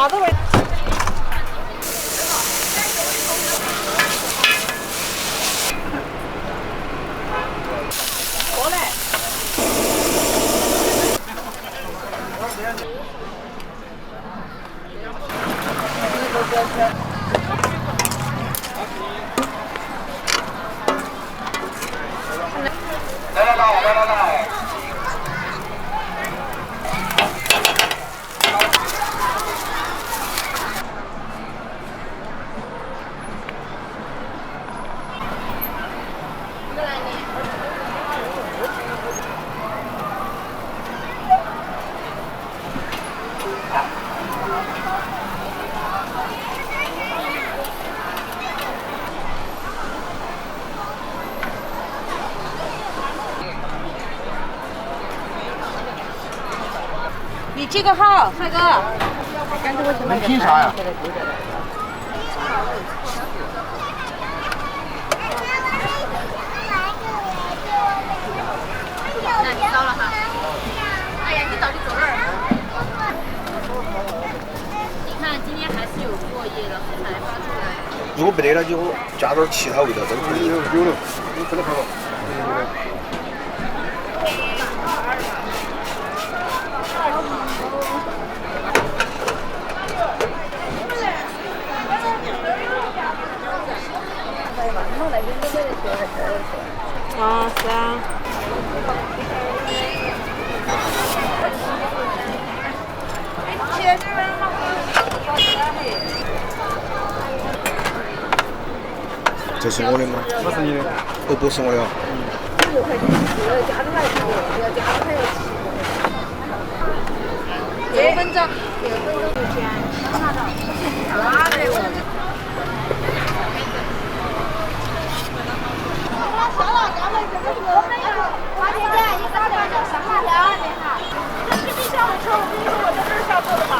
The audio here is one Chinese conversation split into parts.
啥子味？过来。来。你几个号，帅哥？能拼啥呀？那你到了哈。哎呀，你到底坐哪儿？你看今天还是有过夜的才发出来。如果没得了就加点其他味道都可以。有了，有这个好了。啊，是啊。这是我的吗？这是你的。哦，不是我的啊。6分钟。花姐姐，你早点就上马了，你好。这是你小的车，我跟你说，我在这儿下车的嘛。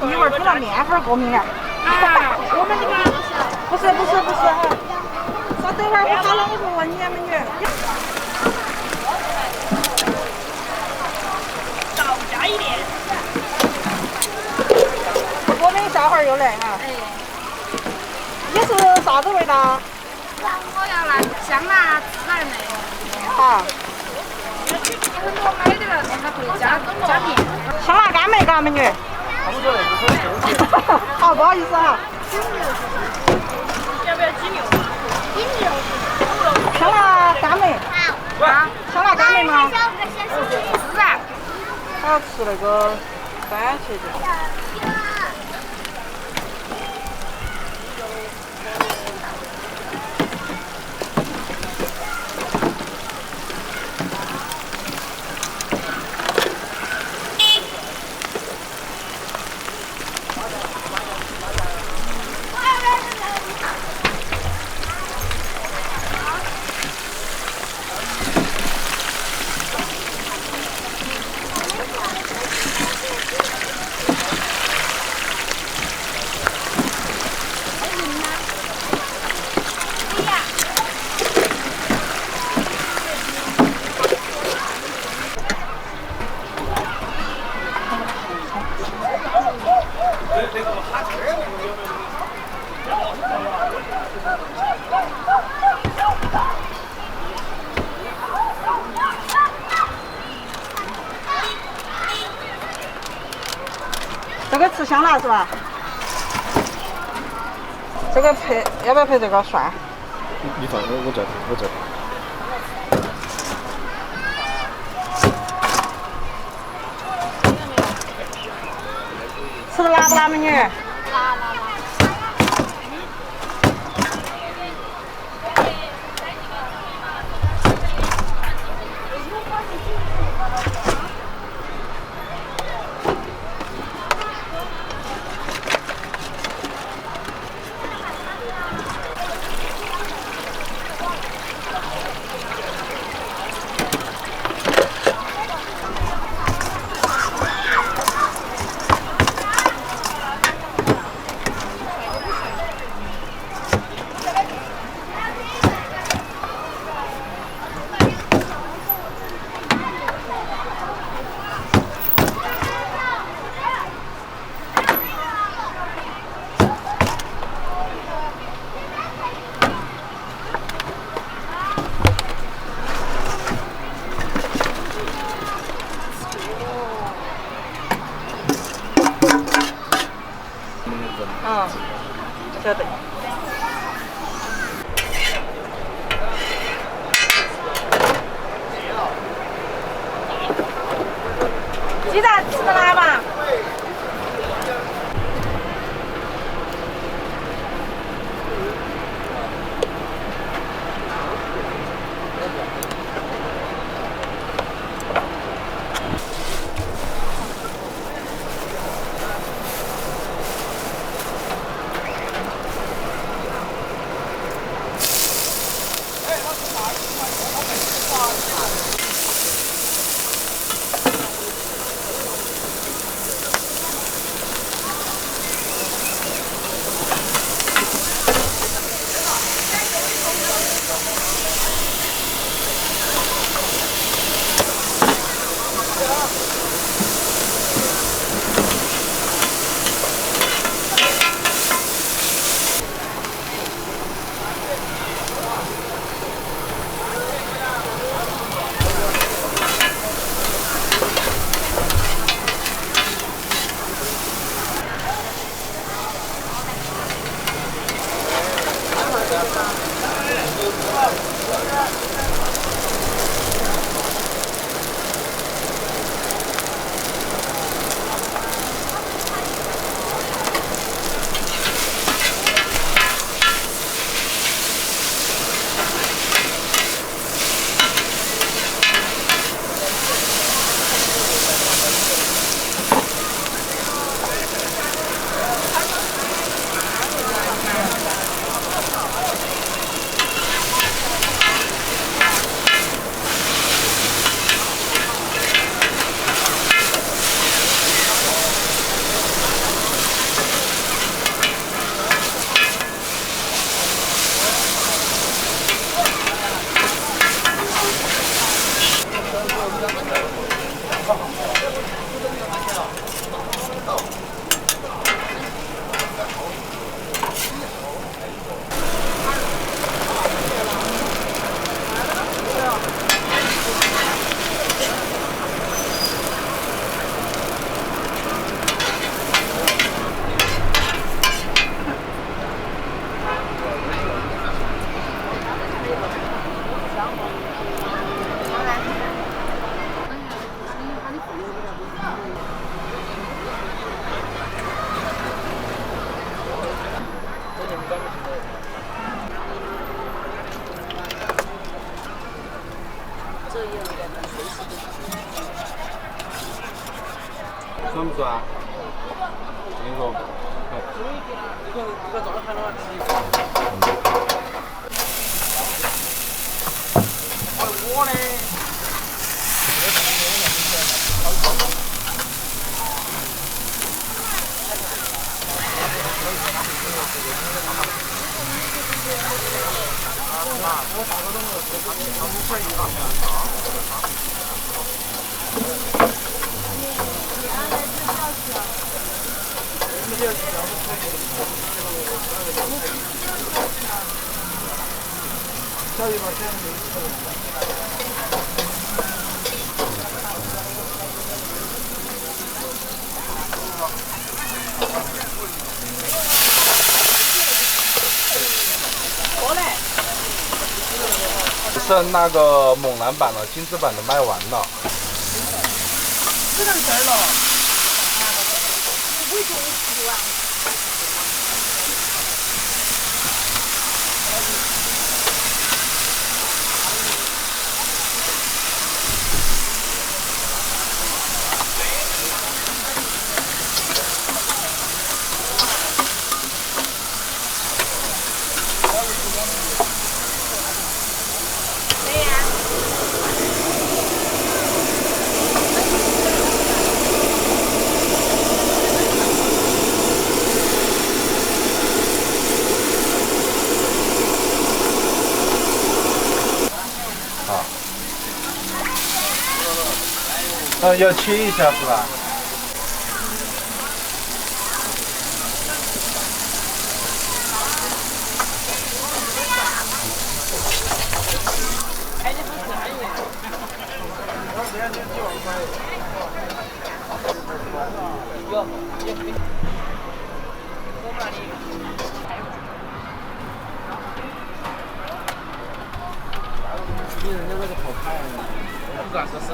我一会儿煮了面粉过敏了。我们这个不是啊。稍等会儿，我好了，我就问你啊，美女。少加一点。过敏下会儿又来哈。哎。你是啥子味道？我要来香辣孜然味。好。很多买的了，它可以加面。香辣干梅嘎，美女。好，不好意思哈。要不要鸡牛？鸡牛。香辣干梅。好。香辣干梅吗？孜然。我要吃那个番茄酱。这个吃香辣是吧？这个配要不要配这个蒜？你放我这。吃的辣不辣，美女？辣。鸡蛋吃不辣吧？酸不酸？那个，我嘞。剩那个猛男版的、精致版的卖完了。只能这儿了。我就吃完。要切一下是吧？人家那个好看，不管说是。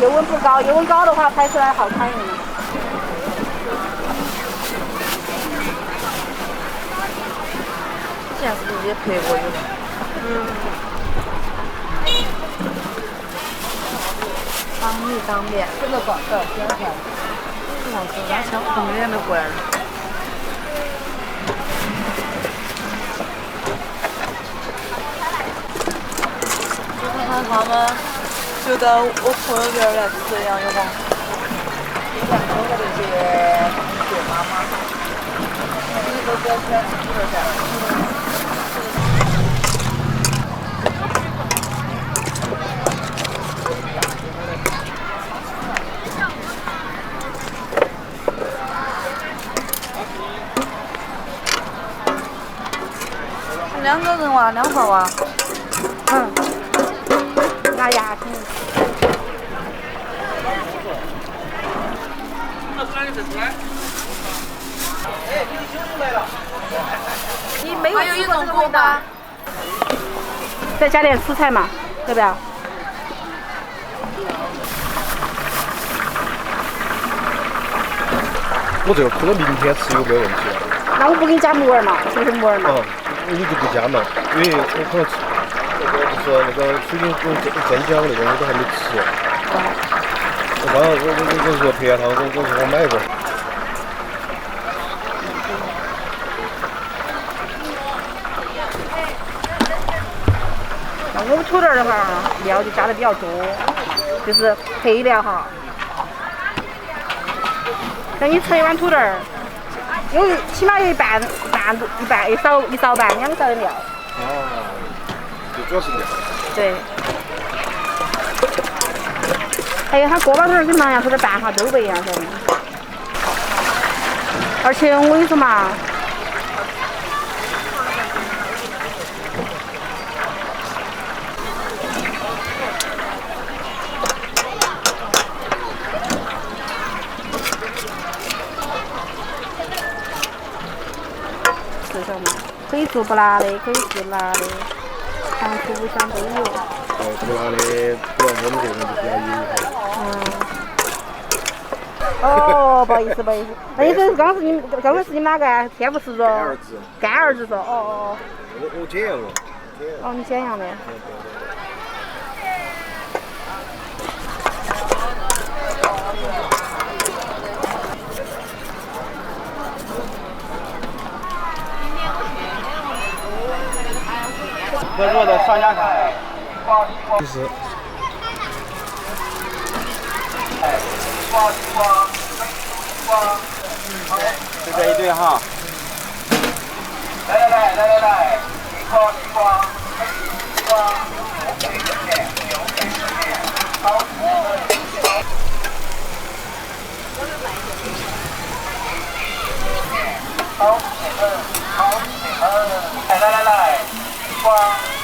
油温不高，油温高的话拍出来好看一点。之前是不是也拍过有？当米当面，这个广告挺好看。挺好吃，俺想红脸都过来了。你看他们就到我朋友这儿来吃羊肉包，以前跟我那些同学妈妈，你都比较喜欢吃土豆馅。2个人哇，2号啊。拿牙签。你没有吃过这个味道？再加点蔬菜嘛，要不要？我这个可能明天吃有没有问题？那我不给你加木耳嘛，是不是木耳嘛？你就不加嘛，因为我可能吃，就是那个水晶宫镇江那个我都还没吃。我刚我说陪下他，我说我买一个。那我们土豆的话，料就加的比较多，就是配料哈。那你吃一碗土豆，起码有一勺半2勺的料。最主要是料。对。还有它锅包土豆跟南洋土豆拌哈都不一样，晓得吗？而且我跟你说嘛。可以做不辣的，可以做辣的，糖醋五香都有。不辣的，主要我们这边就比较油。不好意思。那你说刚才是你们哪个啊？天福是说？干儿子说。我简阳了。你简阳的。合作的上家看。就是。就这一对哈。来，西瓜，来，西瓜，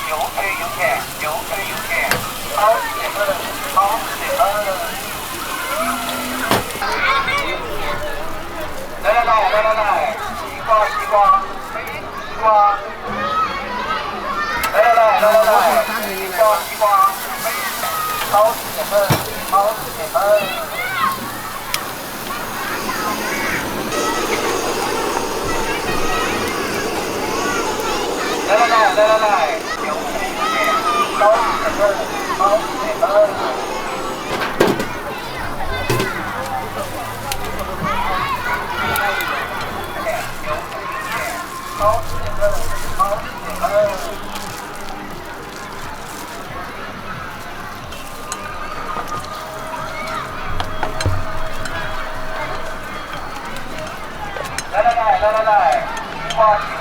有甜，好吃的。来，西瓜，好吃的。来，有甜，好吃的。来，西瓜，有甜，好吃的。来，西瓜。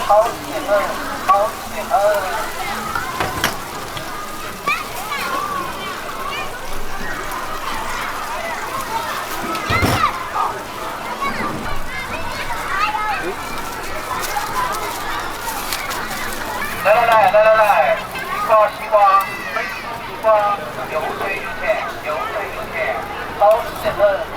好吃的。来，西瓜，美食西瓜，有水有甜，好吃的很。